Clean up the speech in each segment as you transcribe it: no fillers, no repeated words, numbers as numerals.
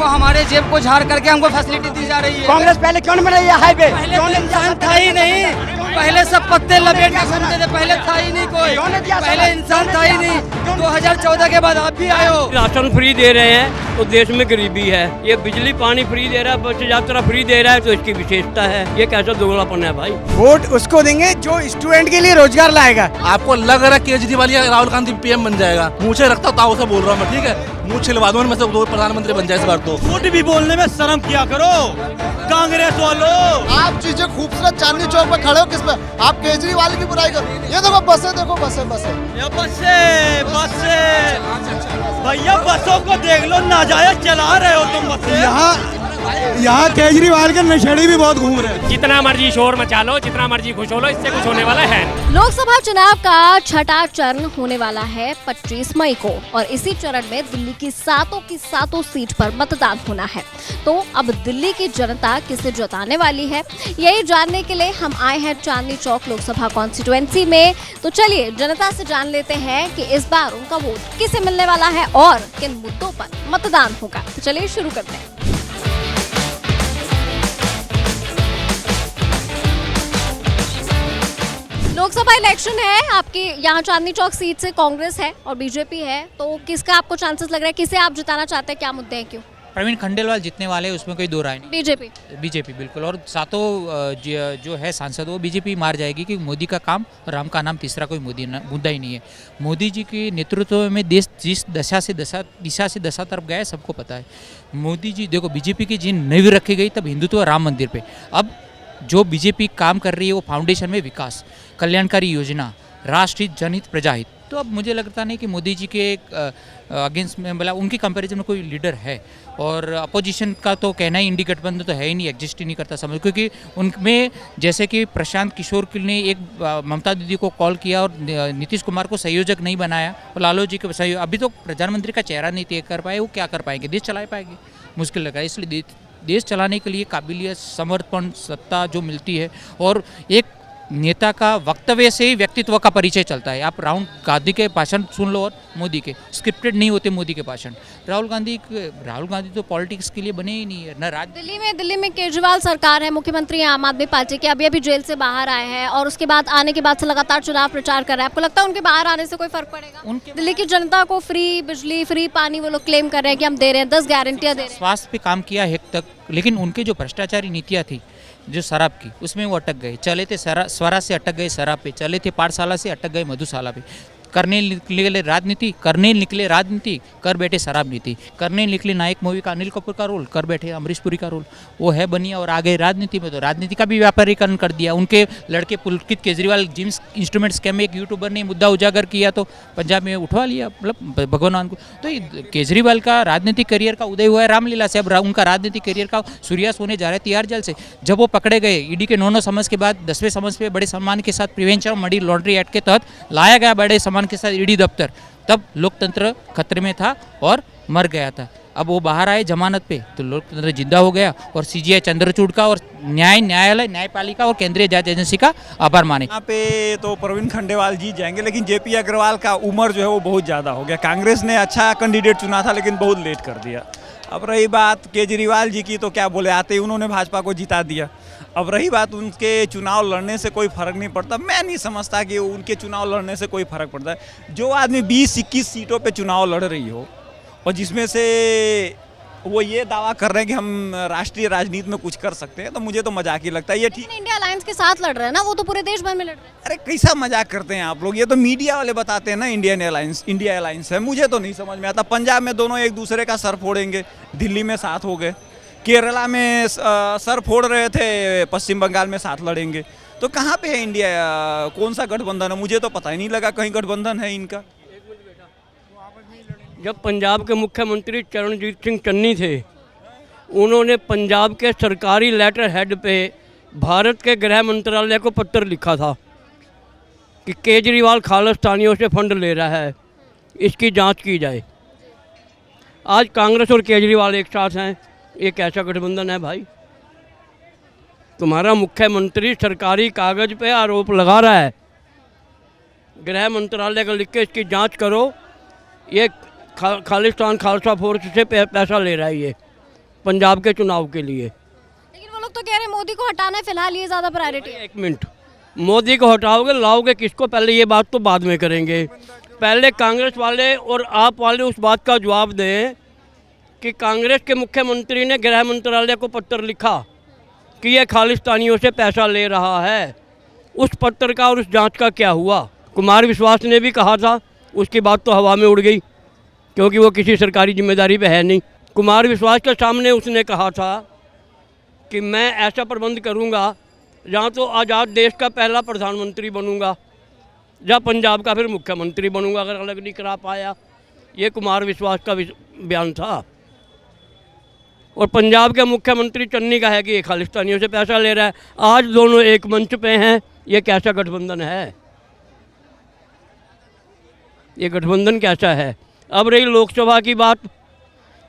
हमको हमारे जेब को झाड़ करके हमको फैसिलिटी दी जा रही है। कांग्रेस पहले क्यों नहीं बनाई हाईवे? पहले तो इंसान था ही नहीं, पहले सब पत्ते लपेट के घूमते थे, पहले था ही नहीं कोई, पहले इंसान था ही नहीं। 2014 के बाद आप भी आए हो। राशन फ्री दे रहे हैं तो देश में गरीबी है, ये बिजली पानी फ्री दे रहा है, बस यात्रा फ्री दे रहा है, तो इसकी विशेषता है। ये कैसा दोगलापन है भाई? वोट उसको देंगे जो स्टूडेंट के लिए रोजगार लाएगा। आपको लग रहा है केजरीवाल या राहुल गांधी पीएम बन जाएगा? मुझे रखता ताऊ से बोल रहा हूँ मैं, ठीक है? मुँह छिलवा दूं मैं, सब प्रधानमंत्री बन जाए इस बार तो। झूठ भी बोलने में शर्म किया करो कांग्रेस वालों। आप चीजें खूबसूरत चांदनी चौक पे खड़े हो किस पे? आप केजरीवाल की बुराई करो। ये देखो बसें, देखो बसें भैया बसों को देख लो, नाजायज चला रहे हो तुम बसें। यहाँ केजरीवाल के नशेड़ी भी बहुत घूम रहे हैं। जितना मर्जी शोर मचा लो, जितना मर्जी खुश हो लो, इससे कुछ होने वाला है। लोकसभा चुनाव का छठा चरण होने वाला है 25 मई को और इसी चरण में दिल्ली की सातों सीट पर मतदान होना है। तो अब दिल्ली की जनता किसे जताने वाली है, यही जानने के लिए हम आए हैं चांदनी चौक लोकसभा कॉन्स्टिट्यूएंसी में। तो चलिए जनता से जान लेते हैं कि इस बार उनका वोट किसे मिलने वाला है और किन मुद्दों पर मतदान होगा। तो चलिए शुरू करते हैं। लोकसभा इलेक्शन है, आपकी यहाँ चांदनी चौक सीट से कांग्रेस है और बीजेपी है, तो किसका आपको चांसेस लग रहा है, किसे आप जिताना चाहते हैं, क्या मुद्दे हैं, क्यों? प्रवीण खंडेलवाल जीतने वाले हैं, उसमें कोई दो राय नहीं। बीजेपी बिल्कुल, और सातों जो है सांसद वो बीजेपी मार जाएगी कि मोदी का काम, राम का नाम, तीसरा कोई मुद्दा ही नहीं है। मोदी जी के नेतृत्व में देश जिस दिशा से दशा तरफ गया है सबको पता है। मोदी जी देखो, बीजेपी की जिन नींव रखी गई तब हिंदुत्व राम मंदिर पे, अब जो बीजेपी काम कर रही है वो फाउंडेशन में विकास, कल्याणकारी योजना, राष्ट्रहित, जनहित, प्रजाहित। तो अब मुझे लगता नहीं कि मोदी जी के अगेंस्ट में, मतलब उनकी कंपैरिजन में कोई लीडर है। और अपोजिशन का तो कहना ही, इंडी गठबंधन तो है ही नहीं, एग्जिस्ट ही नहीं करता समझ, क्योंकि उनमें जैसे कि प्रशांत किशोर ने एक ममता दीदी को कॉल किया और नीतीश कुमार को संयोजक नहीं बनाया, और लालू जी के सहयोग, अभी तो प्रधानमंत्री का चेहरा नहीं तय कर पाए, वो क्या कर पाएंगे? देश चला पाएंगे? मुश्किल लगा। इसलिए देश चलाने के लिए काबिलियत, समर्पण, सत्ता जो मिलती है, और एक नेता का वक्तव्य से ही व्यक्तित्व का परिचय चलता है। आप राहुल गांधी के भाषण सुन लो और मोदी के, स्क्रिप्टेड नहीं होते मोदी के भाषण। राहुल गांधी तो पॉलिटिक्स के लिए बने ही नहीं है ना। दिल्ली में केजरीवाल सरकार है, मुख्यमंत्री है आम आदमी पार्टी के, अभी जेल से बाहर आए हैं और उसके बाद आने के बाद से लगातार चुनाव प्रचार कर रहे हैं। आपको लगता है उनके बाहर आने से कोई फर्क पड़ेगा? दिल्ली की जनता को फ्री बिजली, फ्री पानी वो लोग क्लेम कर रहे हैं कि हम दे रहे हैं, 10 गारंटियां दे रहे हैं। स्वास्थ्य पे काम किया है तक, लेकिन उनके जो भ्रष्टाचारी नीतियाँ थी, जो शराब की, उसमें वो अटक गए। चले थे स्वराज से अटक गए शराब पे, चले थे पाठशाला से अटक गए मधुशाला पे। करने निकले राजनीति, कर बैठे शराब नीति। करने निकले नायक मूवी का अनिल कपूर का रोल, कर बैठे अमरीश पुरी का रोल। वो है बनिया और आ गए राजनीति में, तो राजनीति का भी व्यापारीकरण कर दिया। उनके लड़के पुलकित केजरीवाल जिम इंस्ट्रूमेंट स्कैम में एक यूट्यूबर ने मुद्दा उजागर किया तो पंजाब में उठवा लिया, मतलब भगवान को। तो केजरीवाल का राजनीतिक करियर का उदय हुआ है रामलीला से, अब उनका राजनीतिक करियर का सूर्यास्त होने जा रहा है तिहाड़ जेल से। जब वो पकड़े गए ईडी के 9 समझ के बाद 10वें समझ पे बड़े सम्मान के साथ प्रिवेंशन मनी लॉन्ड्री एक्ट के तहत लाया गया बड़े सम्मान के साथ ईडी दफ्तर, तब लोकतंत्र खतरे में था और मर गया था। अब वो बाहर आए जमानत पे तो लोकतंत्र जिंदा हो गया, और सीजीआई चंद्रचूड़ का और न्यायालय, न्यायपालिका और केंद्रीय जांच एजेंसी का आभार माने। यहाँ पे तो प्रवीण खंडेलवाल जीत जाएंगे, लेकिन जेपी अग्रवाल का उम्र जो है वो बहुत ज़्यादा हो गया। कांग्रेस ने अच्छा कैंडिडेट चुना था लेकिन बहुत लेट कर दिया। अब रही बात केजरीवाल जी की, तो क्या बोले, आते ही उन्होंने भाजपा को जिता दिया। अब रही बात उनके चुनाव लड़ने से कोई फर्क नहीं पड़ता, मैं नहीं समझता कि उनके चुनाव लड़ने से कोई फर्क पड़ता है। जो आदमी 20-21 सीटों पे चुनाव लड़ रही हो और जिसमें से वो ये दावा कर रहे हैं कि हम राष्ट्रीय राजनीति में कुछ कर सकते हैं, तो मुझे तो मजाक ही लगता है। ये ठीक, इंडिया अलायंस के साथ लड़ रहे हैं ना, वो तो पूरे देश भर में लड़ रहे हैं। अरे कैसा मजाक करते हैं आप लोग, ये तो मीडिया वाले बताते हैं ना इंडिया अलायंस है, मुझे तो नहीं समझ में आता। पंजाब में दोनों एक दूसरे का सर फोड़ेंगे, दिल्ली में साथ हो गए, केरला में सर फोड़ रहे थे, पश्चिम बंगाल में साथ लड़ेंगे। तो कहाँ पे है इंडिया, कौन सा गठबंधन है? मुझे तो पता ही नहीं लगा कहीं गठबंधन है इनका। जब पंजाब के मुख्यमंत्री चरणजीत सिंह चन्नी थे, उन्होंने पंजाब के सरकारी लेटर हेड पे भारत के गृह मंत्रालय को पत्र लिखा था कि केजरीवाल खालिस्तानियों से फंड ले रहा है, इसकी जांच की जाए। आज कांग्रेस और केजरीवाल एक साथ हैं, ये कैसा गठबंधन है भाई? तुम्हारा मुख्यमंत्री सरकारी कागज पे आरोप लगा रहा है, गृह मंत्रालय को लिख के इसकी जांच करो, ये खालिस्तान खालसा फोर्स से पैसा ले रहा है ये। पंजाब के चुनाव के लिए। लेकिन वो लोग तो कह रहे हैं मोदी को हटाना है फिलहाल, ये ज्यादा प्रायोरिटी है। एक मिनट, मोदी को हटाओगे लाओगे किसको, पहले ये बात तो बाद में करेंगे। पहले कांग्रेस वाले और आप वाले उस बात का जवाब दें कि कांग्रेस के मुख्यमंत्री ने गृह मंत्रालय को पत्र लिखा कि ये खालिस्तानियों से पैसा ले रहा है। उस पत्र का और उस जांच का क्या हुआ? कुमार विश्वास ने भी कहा था, उसकी बात तो हवा में उड़ गई क्योंकि वो किसी सरकारी जिम्मेदारी पे है नहीं। कुमार विश्वास के सामने उसने कहा था कि मैं ऐसा प्रबंध करूंगा जहाँ तो आज़ाद देश का पहला प्रधानमंत्री बनूंगा, जहाँ पंजाब का फिर मुख्यमंत्री बनूंगा अगर अलग नहीं करा पाया। ये कुमार विश्वास का बयान था। और पंजाब के मुख्यमंत्री चन्नी का है कि ये खालिस्तानियों से पैसा ले रहा है। आज दोनों एक मंच पे हैं, ये कैसा गठबंधन है? ये गठबंधन कैसा है? अब रही लोकसभा की बात,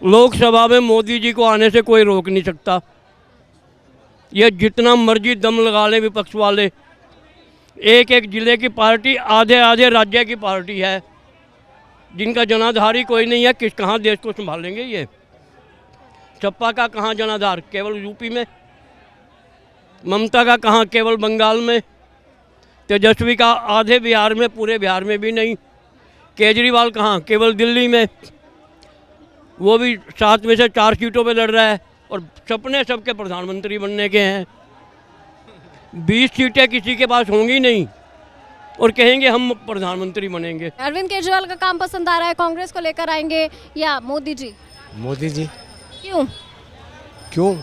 लोकसभा में मोदी जी को आने से कोई रोक नहीं सकता। ये जितना मर्जी दम लगा ले विपक्ष वाले, एक एक जिले की पार्टी, आधे आधे राज्य की पार्टी है, जिनका जनाधारी कोई नहीं है। किस कहाँ देश को संभालेंगे ये? सपा का कहाँ जनाधार? केवल यूपी में। ममता का कहाँ? केवल बंगाल में। तेजस्वी का आधे बिहार में, पूरे बिहार में भी नहीं। केजरीवाल कहाँ? केवल दिल्ली में, वो भी 7 में से 4 सीटों पे लड़ रहा है। और सपने सबके प्रधानमंत्री बनने के हैं। 20 सीटें किसी के पास होंगी नहीं और कहेंगे हम प्रधानमंत्री बनेंगे। अरविंद केजरीवाल का काम पसंद आ रहा है, कांग्रेस को लेकर आएंगे या मोदी जी? मोदी जी। क्यों?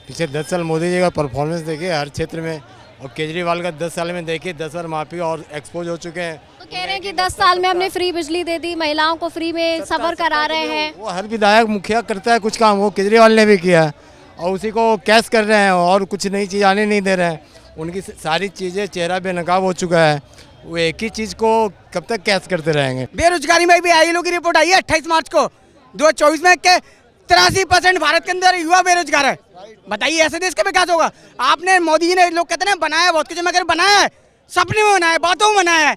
पिछले 10 साल मोदी जी का परफॉर्मेंस देखे हर क्षेत्र में, और केजरीवाल का 10 साल में देखे 10 बार माफी और एक्सपोज हो चुके हैं। तो कह रहे हैं कि 10 साल में हमने फ्री बिजली दे दी, महिलाओं को फ्री में सफर करा रहे हैं। वो हर विधायक मुखिया करता है कुछ काम, वो केजरीवाल ने भी किया है और उसी को कैश कर रहे हैं और कुछ नई चीज़ आने नहीं दे रहे हैं। उनकी सारी चीज़ें चेहरा बेनकाब हो चुका है, वो एक ही चीज़ को कब तक कैश करते रहेंगे। बेरोजगारी में भी आई की रिपोर्ट आई है 28 मार्च को 2024 में के 83% भारत के अंदर युवा बेरोजगार है। बताइए ऐसे देश का विकास होगा? आपने, मोदी जी ने, लोग कहते हैं बनाया बहुत कुछ, मगर बनाया है सपने में बनाया है, बातों में बनाया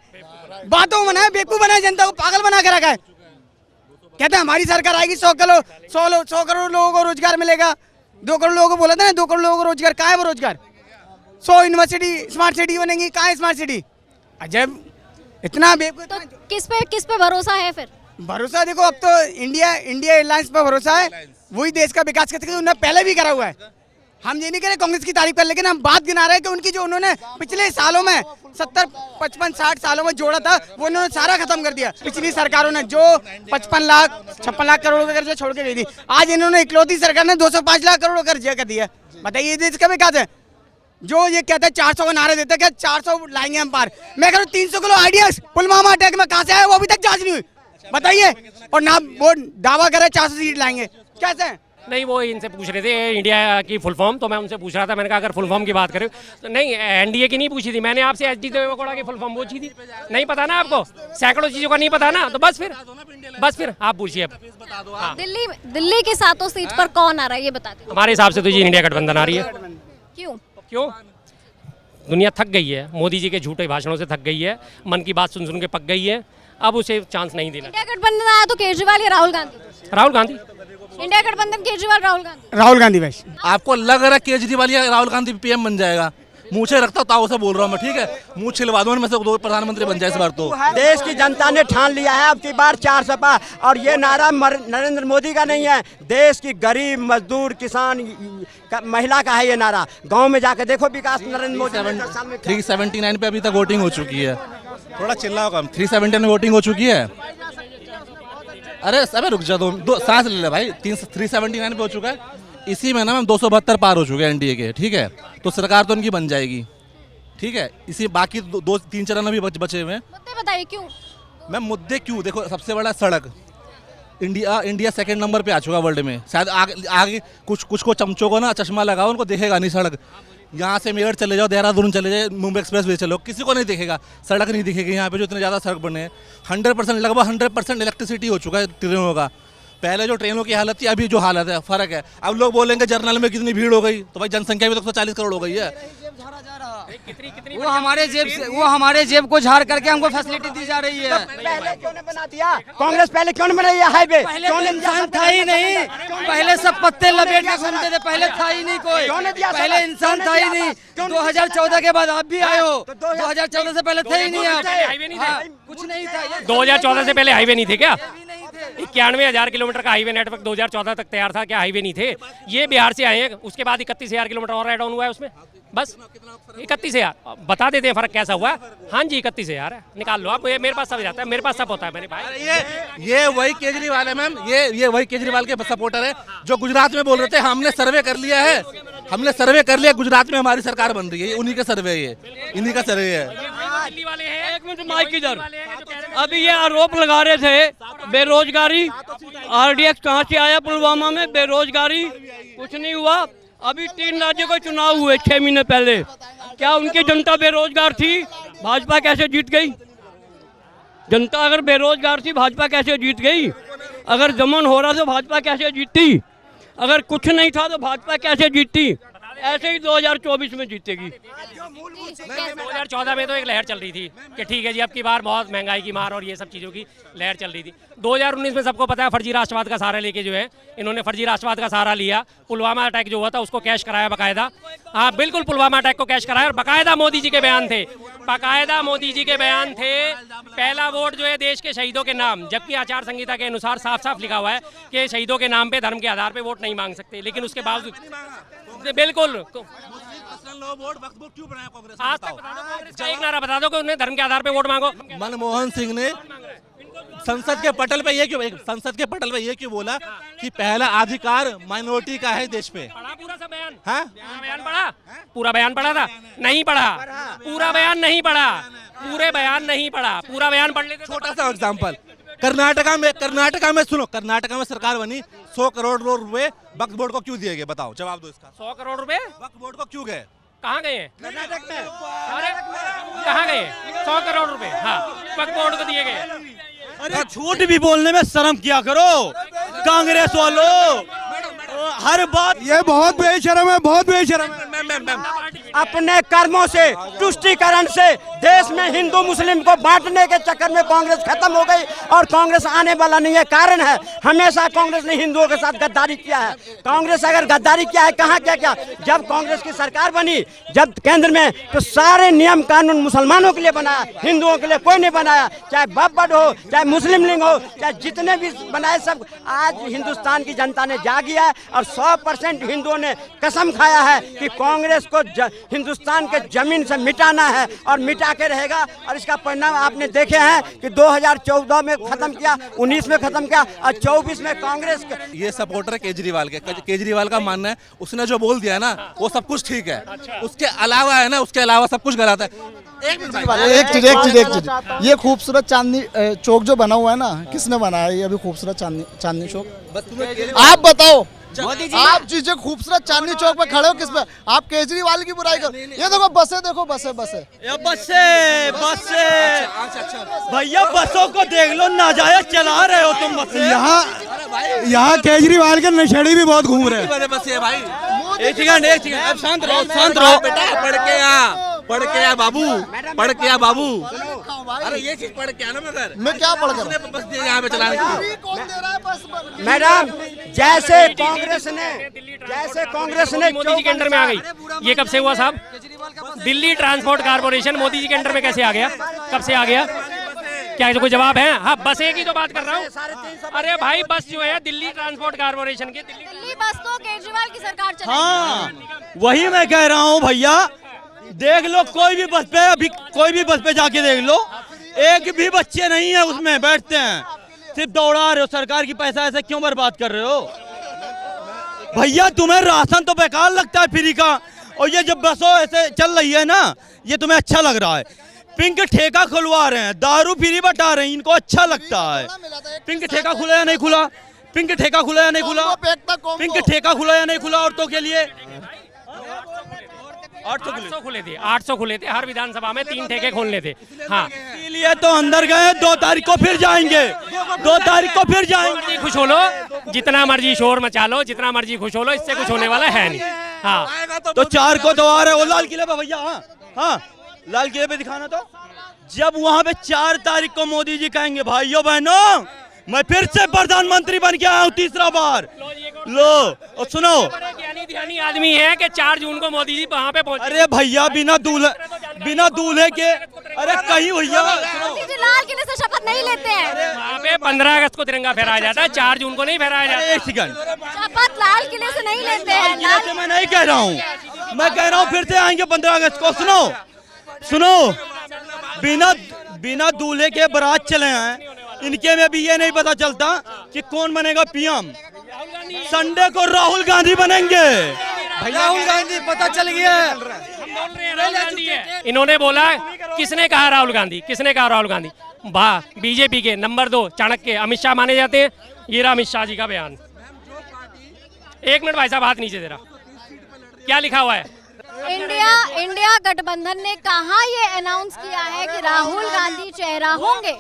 है, बेवकूफ बनाया, जनता को पागल बना के रखा है। कहते हैं हमारी सरकार आएगी 100 करोड़ लोगों को रोजगार मिलेगा। 2 करोड़ लोगों को बोला था ना, 2 करोड़ लोगों को रोजगार। कहाँ है वो रोजगार? 100 यूनिवर्सिटी स्मार्ट सिटी बनेंगी, कहाँ है स्मार्ट सिटी? अजब, इतना बेवकूफ। तो किस पे भरोसा है फिर? भरोसा देखो, अब तो इंडिया एयरलाइंस पर भरोसा है, वही देश का विकास कर सकते हैं। उन्होंने पहले भी करा हुआ है। हम ये नहीं कह रहे कांग्रेस की तारीफ कर, लेकिन हम बात गिना रहे हैं कि उनकी जो उन्होंने पिछले सालों में 70, 55, 60 सालों में जोड़ा था, वो उन्होंने सारा खत्म कर दिया। पिछली सरकारों ने जो 55 लाख 56 लाख करोड़ का कर्जा छोड़ के गई थी, आज इन्होंने इकलौती सरकार ने 205 लाख करोड़ कर्जा कर दिया। बताइए ये देश का विकास है? जो ये कहते हैं 400 का नारे देते हैं, क्या 400 लाएंगे हम पार? मैं कह रहा हूँ 300 किलो आइडियाज पुलवामा अटैक में कहाँ से आया, वो अभी तक जांच नहीं हुई। बताइए, और ना वो दावा करे 400 सीट लाएंगे, कैसे? नहीं, वो इनसे पूछ रहे थे इंडिया की फुल फॉर्म, तो मैं उनसे पूछ रहा था। मैंने कहा अगर फुल फॉर्म की बात करें तो नहीं, एनडीए की नहीं पूछी थी मैंने आपसे, एचडी देवेगौड़ा की फुल फॉर्म पूछी थी। नहीं पता ना आपको, सैकड़ों चीज़ों का नहीं पता ना, तो बस फिर आप पूछिए अब। हाँ। दिल्ली की 7 सीट पर कौन आ रहा है ये बता दीजिए। हमारे हिसाब से तो जी इंडिया गठबंधन आ रही है। क्यों? दुनिया थक गई है, मोदी जी के झूठे भाषणों से थक गई है, मन की बात सुन के पक गई है। अब उसे चांस नहीं देना। इंडिया गठबंधन आया तो केजरीवाल या राहुल गांधी? राहुल गांधी। इंडिया गठबंधन केजरीवाल राहुल गांधी भाई। आपको लग रहा है केजरीवाल या राहुल गांधी पीएम बन जाएगा? मुझे रखता हूँ ताऊ से बोल रहा हूँ मैं, ठीक है? मुँह छिलवा दूँ में से 2 प्रधानमंत्री बन जाए इस बार तो। देश की जनता ने ठान लिया है अब की बार 4 सपा, और ये नारा नरेंद्र मोदी का नहीं है, देश की गरीब मजदूर किसान महिला का है ये नारा। गांव में जाकर देखो विकास नरेंद्र मोदी 379 पे अभी तक वोटिंग हो चुकी है। थोड़ा चिल्लाओ कम। 379 में वोटिंग हो चुकी है। अरे रुक जा, दो सांस ले ले भाई। 379 पे हो चुका है। इसी महीना में 272 पार हो चुके हैं एनडीए के, ठीक है? तो सरकार तो उनकी बन जाएगी, ठीक है? इसी बाकी 2-3 चरण अभी बचे हुए हैं। मुद्दे बताइए क्यों? मैं मुद्दे क्यों, देखो सबसे बड़ा सड़क, इंडिया 2nd नंबर पे आ चुका वर्ल्ड में। शायद आगे कुछ को चमचों को ना चश्मा लगाओ, उनको दिखेगा नहीं सड़क। यहाँ से मेरठ चले जाओ, देहरादून चले जाओ, मुंबई एक्सप्रेस वे चलो, किसी को नहीं दिखेगा, सड़क नहीं दिखेगी यहाँ पे जो इतने ज़्यादा सड़क बने हैं। 100% लगभग 100% इलेक्ट्रिसिटी हो चुका है ट्रेनों का। पहले जो ट्रेनों की हालत थी, अभी जो हालत है, फ़र्क है। अब लोग बोलेंगे जर्नल में कितनी भीड़ हो गई, तो भाई जनसंख्या भी तो 40 करोड़ हो गई है। वो हमारे जेब को झाड़ करके हमको फैसिलिटी दी जा रही है। पहले क्यों नहीं बना दिया कांग्रेस? पहले क्यों नहीं बनाई हाईवे? पहले तो इंसान था ही नहीं, पहले सब पत्ते लपेट के घूमते थे, पहले था ही नहीं कोई, पहले इंसान था ही नहीं। 2014 के बाद आप भी आए हो, 2014 से पहले थे ही नहीं आप, कुछ नहीं था। 2014 से पहले हाईवे नहीं थे क्या? 91,000 किलोमीटर का हाईवे नेटवर्क 2014 तक तैयार था, क्या हाईवे नहीं थे? ये बिहार से आए हैं, उसके बाद 31,000 किलोमीटर और ऐड ऑन हुआ है उसमें, बस 31,000। बता देते हैं फर्क कैसा हुआ। हाँ जी 31,000 है, निकाल लो आप, ये मेरे पास सब जाता है, मेरे पास सब होता है मेरे भाई। ये वही केजरीवाल है मैम, ये वही केजरीवाल के सपोर्टर है जो गुजरात में बोल रहे थे हमने सर्वे कर लिया है, हमने सर्वे कर लिया, गुजरात में हमारी सरकार बन रही है। उन्हीं का सर्वे है, इन्हीं का सर्वे है। दिल्ली वाले हैं, एक मिनट माइक इधर। अभी ये आरोप लगा रहे थे बेरोजगारी, आरडीएक्स कहाँ से आया पुलवामा में, बेरोजगारी कुछ नहीं हुआ। अभी 3 राज्यों के चुनाव हुए 6 महीने पहले, क्या उनकी जनता बेरोजगार थी? भाजपा कैसे जीत गई? जनता अगर बेरोजगार थी भाजपा कैसे जीत गई? अगर दमन हो रहा तो भाजपा कैसे जीतती? अगर कुछ नहीं था तो भाजपा कैसे जीतती? ऐसे ही 2024 में जीतेगी। 2014 में तो एक लहर चल रही थी कि ठीक है जी अब की बार बहुत महंगाई की मार और ये सब चीज़ों की लहर चल रही थी। 2019 में सबको पता है फर्जी राष्ट्रवाद का सहारा लेके जो है इन्होंने फर्जी राष्ट्रवाद का सहारा लिया, पुलवामा अटैक जो हुआ था उसको कैश कराया बाकायदा। हाँ बिल्कुल पुलवामा अटैक को कैश कराया और बाकायदा मोदी जी के बयान थे, बाकायदा मोदी जी के बयान थे। पहला वोट जो है देश के शहीदों के नाम, जबकि आचार संहिता के अनुसार साफ साफ लिखा हुआ है कि शहीदों के नाम पे धर्म के आधार पे वोट नहीं मांग सकते, लेकिन उसके बावजूद बिल्कुल आज तक कांग्रेस का एक नारा बता दो कि उन्हें धर्म के आधार पे वोट मांगो। मनमोहन सिंह ने संसद के पटल पे ये क्यों बोला कि पहला अधिकार माइनॉरिटी का है देश पे? पूरा सा बयान, हाँ? बयान पढ़ा, पूरा बयान पढ़ा था? नहीं पढ़ा, पूरा बयान नहीं पढ़ा, पूरे बयान नहीं पढ़ा, पूरा बयान पढ़ लेते। छोटा सा एग्जांपल, कर्नाटका में सुनो, कर्नाटका में सरकार बनी, 100 करोड़ रुपए वक्फ बोर्ड को क्यों दिए गए? बताओ, जवाब दो इसका। 100 करोड़ रुपए वक्फ बोर्ड को क्यों गए? कहाँ गए हैं? कर्नाटक में। अरे कहाँ गए? 100 करोड़ रुपए हाँ वक्फ बोर्ड को दिए गए। अरे झूठ भी बोलने में शर्म किया करो कांग्रेस वालों, हर बात। ये बहुत बेशर्म है, बहुत बेशर्म है। अपने कर्मों से, तुष्टीकरण से देश में हिंदू मुस्लिम को बांटने के चक्कर में कांग्रेस खत्म हो गई और कांग्रेस आने वाला नहीं है। कारण है हमेशा कांग्रेस ने हिंदुओं के साथ गद्दारी किया है। कांग्रेस अगर गद्दारी किया है कहाँ क्या क्या? जब कांग्रेस की सरकार बनी जब केंद्र में, तो सारे नियम कानून मुसलमानों के लिए बनाया, हिंदुओं के लिए कोई नहीं बनाया। चाहे बब्बड़ हो, चाहे मुस्लिम लीग हो, चाहे जितने भी बनाए सब। आज हिंदुस्तान की जनता ने जागी है और 100% हिंदुओं ने कसम खाया है कि कांग्रेस को हिंदुस्तान के जमीन से मिटाना है और मिटा के रहेगा। और इसका परिणाम आपने देखे हैं कि 2014 में खत्म किया, 19 में खत्म किया और 24 में कांग्रेस। ये सपोर्टर है केजरीवाल के। केजरीवाल का मानना है उसने जो बोल दिया ना वो सब कुछ ठीक है, उसके अलावा है ना, उसके अलावा सब कुछ गलत है। एक चीज, ये खूबसूरत चांदनी चौक जो बना हुआ है ना, किसने बनाया ये अभी खूबसूरत चांदनी चौक? आप बताओ, आप चीजें खूबसूरत चांदनी चौक पे खड़े हो किस पे? आप केजरीवाल की बुराई कर। ये देखो बसें, देखो बसें भैया बसों को देख लो, नाजायज चला रहे हो तुम बसें। यहाँ केजरीवाल के नशेड़ी भी बहुत घूम रहे हैं। बस ये भाई एक सेकंड अब शांत रहो बेटा, पढ़ के आ बाबू। अरे ये चीज पढ़ के आना, मगर मैं क्या पढ़ कर बस यहाँ पे चलाने की। मैडम जैसे कांग्रेस ने मोदी जी के अंडर में आ गई। ये कब से हुआ साहब? दिल्ली ट्रांसपोर्ट कारपोरेशन मोदी जी के अंडर में कैसे आ गया? कब से आ गया? क्या कोई जवाब है? हाँ बस एक ही तो बात कर रहा हूँ। अरे भाई बस जो है दिल्ली ट्रांसपोर्ट कारपोरेशन की, दिल्ली बस तो केजरीवाल की सरकार चलाएगी। हाँ वही मैं कह रहा हूँ भैया, देख लो कोई भी बस पे, अभी कोई भी बस पे जाके देख लो, एक भी बच्चे नहीं है उसमें बैठते हैं, सिर्फ दौड़ा रहे हो। सरकार की पैसा ऐसे क्यों बर्बाद कर रहे हो भैया? तुम्हें राशन तो बेकार लगता है फ्री का, और ये जब बसों ऐसे चल रही है ना, ये तुम्हें अच्छा लग रहा है। पिंक ठेका खुलवा रहे हैं, दारू फ्री बटा रहे हैं, इनको अच्छा लगता है। पिंक ठेका खुला या नहीं खुला? पिंक ठेका खुला या नहीं खुला? पिंक ठेका खुला या नहीं खुला औरतों के लिए? 800 खुले थे हर विधानसभा में, 3 ठेके खोलने थे। हाँ इसीलिए तो अंदर गए, 2 तारीख को फिर जाएंगे, 2 तारीख को फिर जाएंगे। खुश हो लो, जितना मर्जी शोर मचा लो, जितना मर्जी खुश हो लो, इससे कुछ होने वाला है नहीं। हाँ तो 4 को द्वार है वो लाल किले पे भैया। हाँ हाँ, लाल किले पे दिखाना। तो जब वहां पे 4 तारीख को मोदी जी कहेंगे भाइयों बहनों मैं फिर से प्रधानमंत्री बन के आया हूँ तीसरा बार, लो और सुनो, ज्ञानी ध्यानी आदमी है कि 4 जून को मोदी जी वहाँ पे पहुंचे। अरे भैया बिना दूल्हे के, अरे कहीं भैया लाल किले से शपथ नहीं लेते हैं। वहाँ पे 15 अगस्त को तिरंगा फहराया जाता है, 4 जून को नहीं फहराया जाता। एक सेकंड, शपथ लाल किले से नहीं लेते हैं। मैं नहीं कह रहा हूँ, मैं कह रहा हूँ फिर से आएंगे 15 अगस्त को। सुनो, बिना दूल्हे के बारात चले हैं, इनके में भी ये नहीं पता चलता कि कौन बनेगा पीएम। संडे को राहुल गांधी बनेंगे। राहुल गांधी पता चल गया। इन्होंने बोला, किसने कहा राहुल गांधी, किसने कहा राहुल गांधी? बीजेपी के नंबर 2 चाणक्य अमित शाह माने जाते हैं। ये रहा अमित शाह जी का बयान। 1 मिनट भाई साहब, हाथ नीचे दे रहा, क्या लिखा हुआ है? इंडिया गठबंधन ने कहा ये अनाउंस किया है कि राहुल गांधी चेहरा होंगे।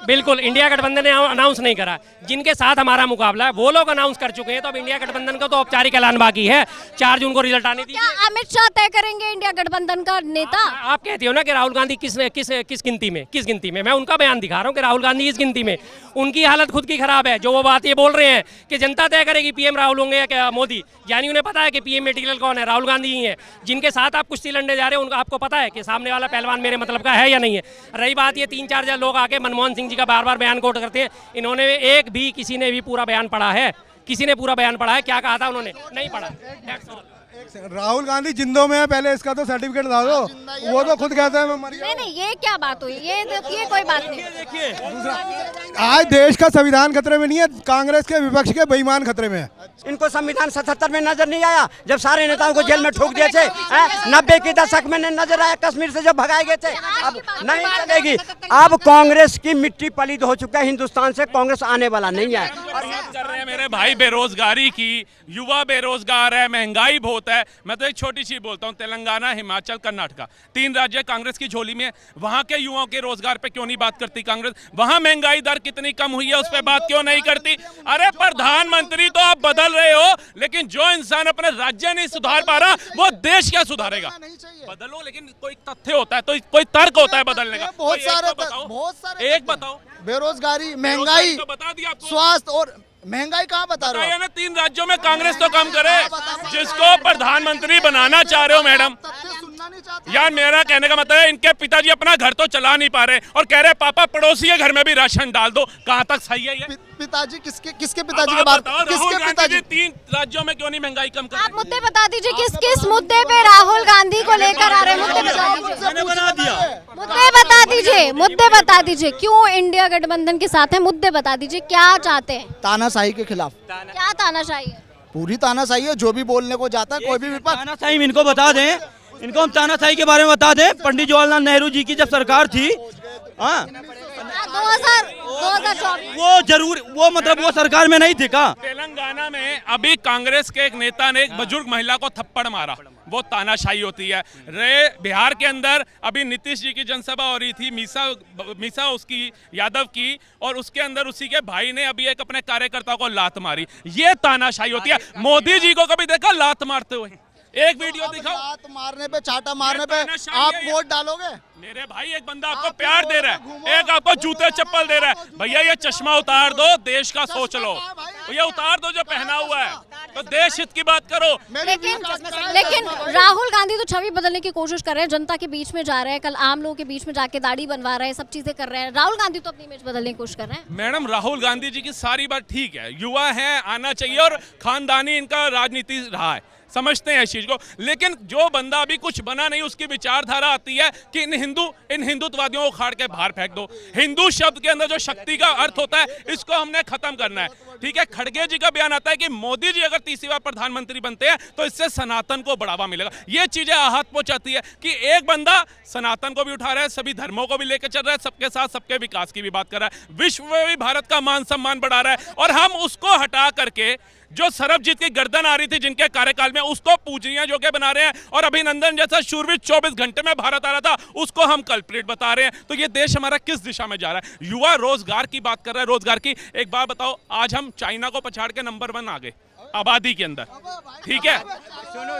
बिल्कुल, इंडिया गठबंधन ने अनाउंस नहीं करा। जिनके साथ हमारा मुकाबला है वो लोग अनाउंस कर चुके हैं, तो अब इंडिया गठबंधन का तो औपचारिक ऐलान बाकी है। 4 जून को रिजल्ट आने दीजिए। क्या अमित शाह तय करेंगे इंडिया गठबंधन का नेता? आप कहते हो ना कि राहुल गांधी किस गिनती में, मैं उनका बयान दिखा रहा हूँ कि राहुल गांधी इस गिनती में। उनकी हालत खुद की खराब है। जो वो बात ये बोल रहे हैं कि जनता तय करेगी पीएम राहुल होंगे या क्या मोदी, यानी उन्हें पता है कि पीएम मटेरियल कौन है, राहुल गांधी ही है। जिनके साथ आप कुश्ती लड़ने जा रहे हो उनका आपको पता है कि सामने वाला पहलवान मेरे मतलब का है या नहीं है। रही बात ये 3-4 लोग आके मनमोहन सिंह जी का बार-बार बयान कोट करते हैं, इन्होंने किसी ने भी पूरा बयान पढ़ा है? किसी ने पूरा बयान पढ़ा है? क्या कहा था उन्होंने? नहीं पढ़ा। राहुल गांधी जिंदों में है, पहले इसका तो सर्टिफिकेट ला दो। वो तो खुद कहता है मैं मर गया। नहीं, ये क्या बात हुई? ये कोई बात नहीं। देखिए, आज देश का संविधान खतरे में नहीं है, कांग्रेस के विपक्ष के बेईमान खतरे में है। इनको संविधान 77 में नजर नहीं आया जब सारे नेताओं को जेल में ठोक दिए थे। 90 के दशक में नजर आया कश्मीर से जब भगाए गए थे। अब नहीं चलेगी। अब कांग्रेस की मिट्टी पलीद हो चुका है, हिंदुस्तान से कांग्रेस आने वाला नहीं है। कर रहे हैं मेरे भाई बेरोजगारी की, युवा बेरोजगार है, महंगाई बहुत है। मैं तो एक छोटी सी बोलता हूँ, तेलंगाना, हिमाचल, कर्नाटका 3 राज्य कांग्रेस की झोली में। वहाँ के युवाओं के रोजगार पे क्यों नहीं बात करती कांग्रेस? वहाँ महंगाई दर कितनी कम हुई है उस पर बात क्यों नहीं करती? अरे प्रधानमंत्री तो आप बदल रहे हो, लेकिन जो इंसान अपने राज्य नहीं सुधार पा रहा वो देश क्या सुधारेगा? बदलो, लेकिन कोई तथ्य होता है, तो कोई तर्क होता है बदलने का। बहुत सारे एक बताओ। बेरोजगारी, महंगाई, बता दिया आपको। स्वास्थ्य और महंगाई कहाँ बता रहे हो? 3 राज्यों में कांग्रेस तो कम करे, जिसको प्रधानमंत्री बनाना चाह रहे हो मैडम। यार मेरा कहने का मतलब है, इनके पिताजी अपना घर तो चला नहीं पा रहे और कह रहे पापा पड़ोसी के घर में भी राशन डाल दो। कहाँ तक सही है ये? पिताजी किसके पिताजी की बात? किसके पिताजी? 3 राज्यों में क्यों नहीं महंगाई कम कर? आप मुद्दे बता दीजिए, किस मुद्दे पे राहुल गांधी को लेकर आ रहे हैं? मुद्दे बता दीजिए। मैंने बना दिया। मुद्दे बता दीजिए क्यों इंडिया गठबंधन के साथ है? मुद्दे बता दीजिए, क्या चाहते हैं? तानाशाही के खिलाफ। क्या तानाशाही है? पूरी तानाशाही है। जो भी बोलने को जाता है, कोई भी विपक्ष। तानाशाही इनको बता दें, इनको हम तानाशाही के बारे में बता दें। पंडित जवाहरलाल नेहरू जी की जब सरकार थी, हाँ 2024 वो जरूर, वो मतलब वो सरकार में नहीं थी का? तेलंगाना में अभी कांग्रेस के एक नेता ने एक बुजुर्ग महिला को थप्पड़ मारा, वो तानाशाही होती है। बिहार के अंदर अभी नीतीश जी की जनसभा हो रही थी, मीसा उसकी यादव की, और उसके अंदर उसी के भाई ने अभी एक अपने कार्यकर्ता को लात मारी। ये तानाशाही होती है। मोदी जी को कभी देखा लात मारते हुए? एक वीडियो दिखाओ। लात मारने पे, चाटा मारने पे आप वोट डालोगे? मेरे भाई, एक बंदा आपको प्यार दे रहा है, एक आपको जूते चप्पल दे रहा है। भैया ये चश्मा उतार दो, देश का सोच लो। ये उतार दो जो पहना हुआ है, तो देश हित की बात करो। लेकिन राहुल गांधी तो छवि बदलने की कोशिश कर रहे हैं, जनता के बीच में जा रहे हैं, कल आम लोगों के बीच में जाके दाढ़ी बनवा रहे हैं, सब चीजें कर रहे हैं। राहुल गांधी तो अपनी इमेज बदलने की कोशिश कर रहे हैं। मैडम, राहुल गांधी जी की सारी बात ठीक है, युवा है, आना चाहिए, और खानदानी इनका राजनीति रहा है, समझते हैं इस चीज को। लेकिन जो बंदा अभी कुछ बना नहीं, उसकी विचारधारा आती है कि इन हिंदुत्ववादियों को उखाड़ के बाहर फेंक दो। हिंदू शब्द के अंदर जो शक्ति का अर्थ होता है, इसको हमने खत्म करना है। ठीक है, खड़गे जी का बयान आता है कि मोदी जी अगर तीसरी बार प्रधानमंत्री बनते हैं तो इससे सनातन को बढ़ावा मिलेगा। ये चीजें आहत पहुंचाती है कि एक बंदा सनातन को भी उठा रहा है, सभी धर्मों को भी लेकर चल रहा है, सबके साथ सबके विकास की भी बात कर रहा है, विश्व में भी भारत का मान सम्मान बढ़ा रहा है, और हम उसको हटा करके जो सरबजीत की गर्दन आ रही थी जिनके कार्यकाल में, उसको पूजनीय जो के बना रहे हैं, और अभिनंदन जैसा शूरवीर 24 घंटे में भारत आ रहा था, उसको हम कल्प्रिट बता रहे हैं। तो ये देश हमारा किस दिशा में जा रहा है? युवा रोजगार की बात कर रहा है, रोजगार की। एक बात बताओ, आज हम चाइना को पछाड़ के नंबर 1 आ गए। आबादी के अंदर, ठीक है?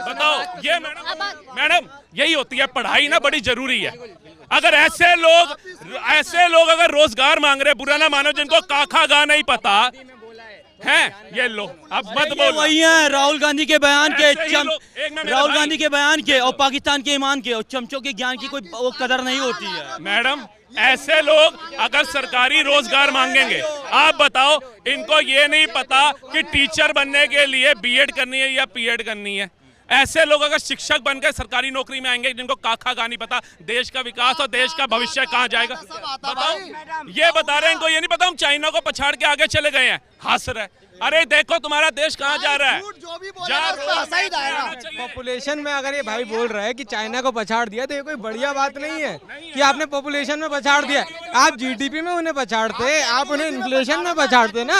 बताओ ये मैडम यही होती है पढ़ाई ना, बड़ी जरूरी है। अगर ऐसे लोग अगर रोजगार मांग रहे, बुरा ना मानो, जिनको काखा गा नहीं पता हैं, ये लो अब मत बोलो। वही है राहुल गांधी के बयान के राहुल गांधी के बयान के और पाकिस्तान के ईमान के और चमचों के ज्ञान की कोई वो कदर नहीं होती है। मैडम ऐसे लोग अगर सरकारी रोजगार मांगेंगे, आप बताओ इनको ये नहीं पता कि टीचर बनने के लिए बीएड करनी है या पीएड करनी है। ऐसे लोग अगर शिक्षक बनकर सरकारी नौकरी में आएंगे, जिनको काखा का नहीं पता, देश का विकास और देश का भविष्य कहाँ जाएगा बताओ? ये बता रहे हैं, इनको ये नहीं पता हम चाइना को पछाड़ के आगे चले गए हैं, हंस रहे। अरे देखो तुम्हारा देश कहाँ जा रहा है। पॉपुलेशन में अगर ये भाई बोल रहा है कि चाइना को पछाड़ दिया, तो ये कोई बढ़िया बात नहीं है कि आपने पॉपुलेशन में पछाड़ दिया। आप जीडीपी में उन्हें पछाड़ते, आप उन्हें इन्फ्लेशन में पछाड़ते ना।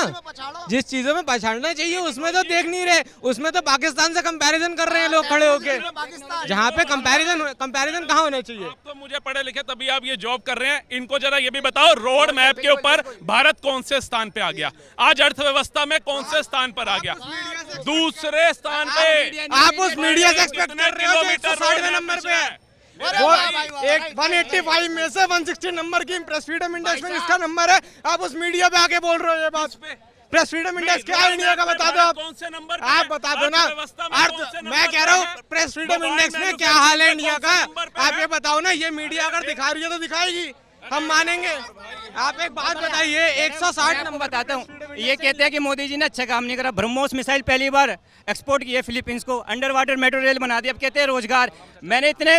जिस चीजों में पछाड़ना चाहिए उसमें तो देख नहीं रहे, उसमें तो पाकिस्तान से कंपैरिजन कर रहे हैं लोग खड़े होके, जहाँ पे कंपैरिजन कहाँ होना चाहिए। तो मुझे पढ़े लिखे तभी आप ये जॉब कर रहे हैं, इनको जरा ये भी बताओ रोड मैप के ऊपर भारत कौन से स्थान पे आ गया, आज अर्थव्यवस्था में कौन से स्थान पर आ गया? दूसरे स्थान पे। आप उस मीडिया से एक्सपेक्ट कर रहे हो जो 160वें नंबर पे है, वो 185 में से 160 नंबर की प्रेस फ्रीडम इंडेक्स में इसका नंबर है। आप उस मीडिया पे आके बोल रहे हो ये बात। प्रेस फ्रीडम इंडेक्स क्या है इंडिया का बता दो आप, आप बता दो ना। मैं कह रहा हूँ प्रेस फ्रीडम इंडेक्स में क्या हाल है इंडिया का, आप ये बताओ ना। ये मीडिया अगर दिखा रही है तो दिखाएगी, हम मानेंगे। आप एक बात बताइए, 160 नंबर बताता हूँ। ये कहते हैं कि मोदी जी ने अच्छा काम नहीं करा, ब्रह्मोस मिसाइल पहली बार एक्सपोर्ट की है फिलीपींस को, अंडर वाटर मेट्रो रेल बना दी। अब कहते हैं रोजगार। मैंने इतने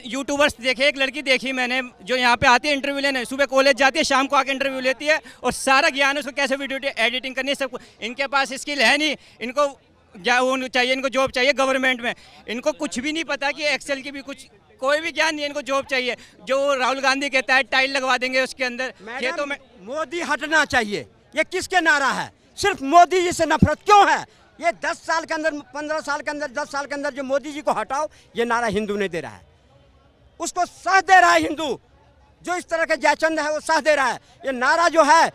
यूट्यूबर्स देखे, एक लड़की देखी मैंने जो यहाँ पे आती है इंटरव्यू लेने, सुबह कॉलेज जाती है, शाम को आके इंटरव्यू लेती है और सारा ज्ञान उसको कैसे वीडियो एडिटिंग करनी है सब। इनके पास स्किल है नहीं, इनको चाहिए, इनको जॉब चाहिए गवर्नमेंट में। इनको कुछ भी नहीं पता कि एक्सेल की भी कुछ कोई भी ज्ञान नहीं, इनको जॉब चाहिए। जो राहुल गांधी कहता है टाइल लगवा देंगे उसके अंदर खेतों में। मोदी हटना चाहिए, ये किसके नारा है? सिर्फ मोदी जी से नफरत क्यों है? ये 10 साल के अंदर, 15 साल के अंदर, 10 साल के अंदर जो मोदी जी को हटाओ, ये नारा हिंदू नहीं दे रहा है, उसको साथ दे रहा है हिंदू। जो इस तरह के जयचंद है वो साथ दे रहा है। ये नारा जो है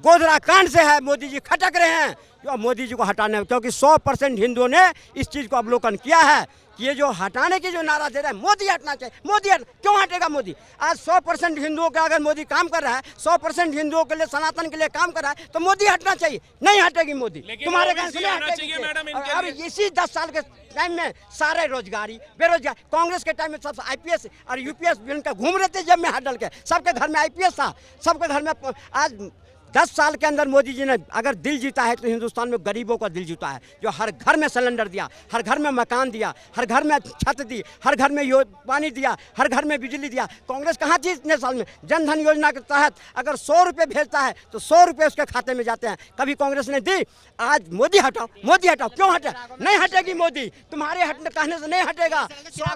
गोधरा कांड से है, मोदी जी खटक रहे हैं जो मोदी जी को हटाने में, क्योंकि 100% हिंदुओं ने इस चीज़ को अवलोकन किया है कि ये जो हटाने की जो नारा दे रहा है, मोदी हटना चाहिए, मोदी क्यों हटेगा मोदी? आज 100% हिंदुओं का अगर मोदी काम कर रहा है, 100% हिंदुओं के लिए, सनातन के लिए काम कर रहा है, तो मोदी हटना चाहिए। नहीं हटेगी मोदी, तुम्हारे कहने से नहीं हटेगी। अब इसी 10 साल के टाइम में सारे रोजगारी, बेरोजगार, कांग्रेस के टाइम में सब IPS और UPS जिनका घूम रहे थे जब में हाथ डाल के, सबके घर में IPS था, सबके घर में। आज 10 साल के अंदर मोदी जी ने अगर दिल जीता है तो हिंदुस्तान में गरीबों का दिल जीता है, जो हर घर में सिलेंडर दिया, हर घर में मकान दिया, हर घर में छत दी, हर घर में पानी दिया, हर घर में बिजली दिया। कांग्रेस कहाँ थी इतने साल में? जन धन योजना के तहत अगर 100 रुपये भेजता है तो 100 रुपये उसके खाते में जाते हैं, कभी कांग्रेस ने दी? आज मोदी हटाओ, मोदी हटाओ, क्यों हटे? नहीं हटेगी मोदी, तुम्हारे हटने कहने से नहीं हटेगा।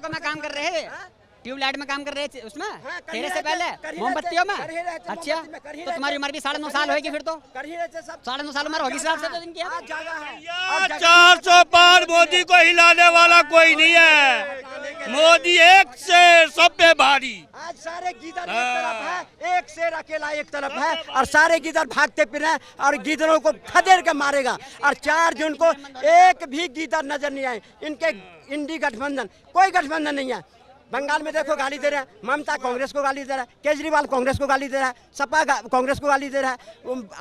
में काम कर रहे हैं, ट्यूबलाइट में काम कर रहे थे उसमें तेरे से पहले, मोमबत्तियों में। अच्छा, तो तुम्हारी उम्र भी 9.5 साल होगी फिर तो। 9.5 साल उम्र होगी साहब से तो इनकी। 400 पार मोदी को हिलाने वाला कोई नहीं है, मोदी एक शेर सब पे भारी। आज सारे गीदड़ एक तरफ है, एक शेर अकेला एक तरफ है और सारे गीदड़ भागते फिर रहे और गीदड़ों को खदेड़ के मारेगा। और 4 जून को एक भी गीदड़ नजर नहीं आए। इनके इंडी गठबंधन, कोई गठबंधन नहीं है। बंगाल में देखो गाली दे रहे हैं, ममता कांग्रेस को गाली दे रहा है, केजरीवाल कांग्रेस को गाली दे रहा है, सपा कांग्रेस को गाली दे रहा है,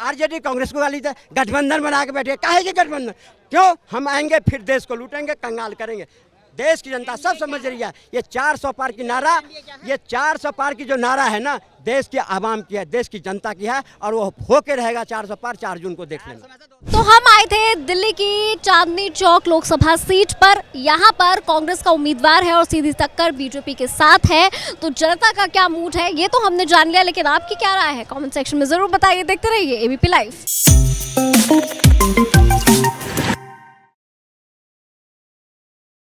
RJD कांग्रेस को गाली दे रहा है। गठबंधन बना के बैठे, काहे के गठबंधन? क्यों? हम आएंगे फिर देश को लूटेंगे, कंगाल करेंगे। देश की जनता सब समझ रही है। ये 400 पार की नारा, ये 400 पार की जो नारा है ना, देश के आवाम की है, देश की जनता की है और वो होके रहेगा 400 पार। 4 जून को देख लेना। तो हम आए थे दिल्ली की चांदनी चौक लोकसभा सीट पर। यहाँ पर कांग्रेस का उम्मीदवार है और सीधी टक्कर बीजेपी के साथ है। तो जनता का क्या मूड है ये तो हमने जान लिया, लेकिन आपकी क्या राय है कमेंट सेक्शन में जरूर बताइए। देखते रहिए ABP लाइव।